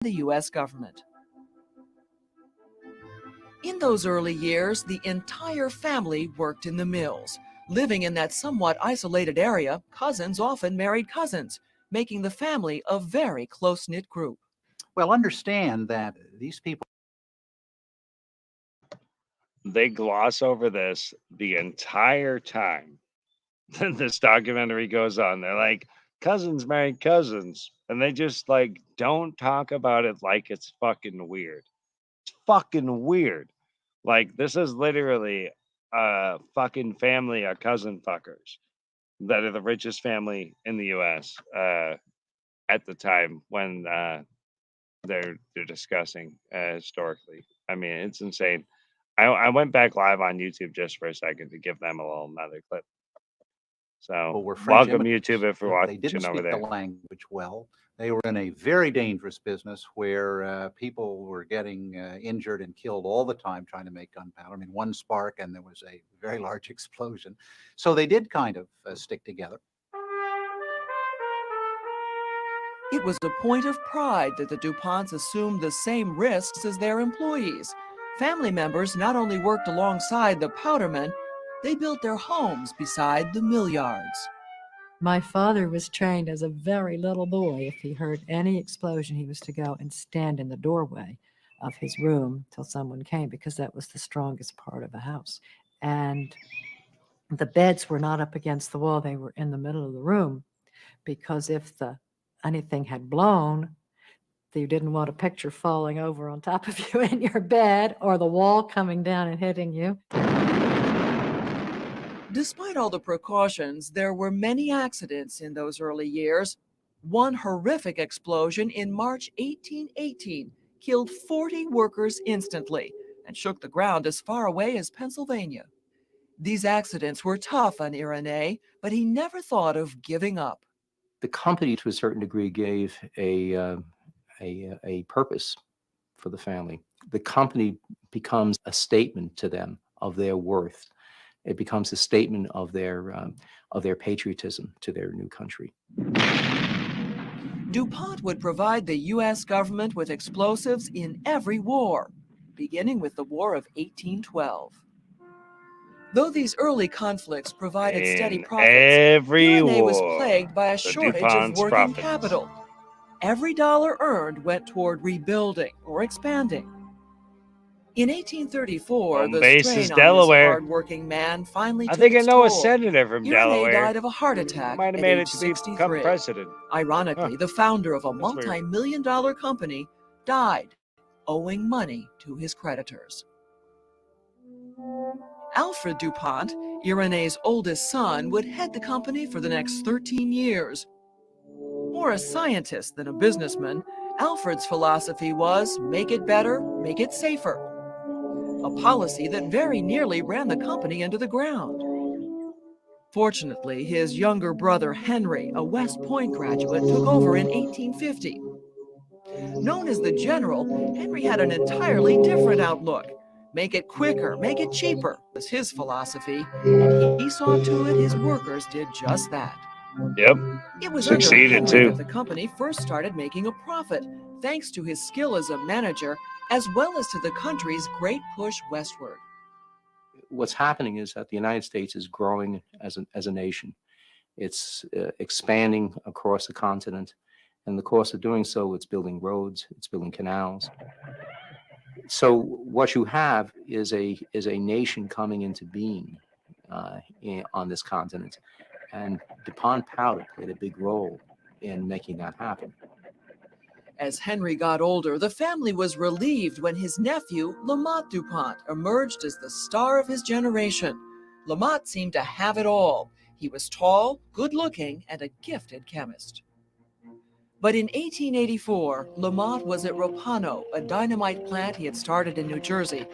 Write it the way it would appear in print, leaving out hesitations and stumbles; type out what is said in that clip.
the U.S. government. In those early years, the entire family worked in the mills. Living in that somewhat isolated area, cousins often married cousins, making the family a very close-knit group. Well, understand that these people, they gloss over this the entire time that this documentary goes on. They're like, cousins married cousins, and they just like don't talk about it like it's fucking weird. It's fucking weird. Like, this is literally a fucking family of cousin fuckers that are the richest family in the US at the time when they're discussing historically. I mean, it's insane. I went back live on YouTube just for a second to give them a little another clip. So were French welcome immigrants. YouTube if you're They didn't watching over speak the there. language well. They were in a very dangerous business where people were getting injured and killed all the time trying to make gunpowder. I mean, one spark and there was a very large explosion. So they did kind of stick together. It was a point of pride that the DuPonts assumed the same risks as their employees. Family members not only worked alongside the powdermen, they built their homes beside the mill yards. My father was trained as a very little boy. If he heard any explosion, he was to go and stand in the doorway of his room till someone came, because that was the strongest part of the house. And the beds were not up against the wall. They were in the middle of the room, because if anything had blown, you didn't want a picture falling over on top of you in your bed, or the wall coming down and hitting you. Despite all the precautions, there were many accidents in those early years. One horrific explosion in March 1818 killed 40 workers instantly and shook the ground as far away as Pennsylvania. These accidents were tough on Irénée, but he never thought of giving up. The company, to a certain degree, gave a purpose for the family. The company becomes a statement to them of their worth. It becomes a statement of their patriotism to their new country. DuPont would provide the U.S. government with explosives in every war, beginning with the War of 1812. Though these early conflicts provided steady profits, Irénée was plagued by a shortage of working capital. Every dollar earned went toward rebuilding or expanding. In 1834, the strain on this hard-working man finally took its toll. I think I know a senator from Delaware. Irénée died of a heart attack Might have at made age it to become 63. president. Ironically, the founder of a multi-million-dollar company died owing money to his creditors. Alfred DuPont, Irénée's oldest son, would head the company for the next 13 years. More a scientist than a businessman, Alfred's philosophy was make it better, make it safer. A policy that very nearly ran the company into the ground. Fortunately, his younger brother Henry, a West Point graduate, took over in 1850. Known as the General, Henry had an entirely different outlook. Make it quicker, make it cheaper was his philosophy, and he saw to it his workers did just that. Yep. It was Succeeded under Henry too. that the company first started making a profit, thanks to his skill as a manager, as well as to the country's great push westward. What's happening is that the United States is growing as a nation. It's expanding across the continent. In the course of doing so, it's building roads, it's building canals. So what you have is a nation coming into being on this continent. And DuPont powder played a big role in making that happen. As Henry got older, the family was relieved when his nephew, Lamont DuPont, emerged as the star of his generation. Lamont seemed to have it all. He was tall, good-looking, and a gifted chemist. But in 1884, Lamont was at Ropano, a dynamite plant he had started in New Jersey,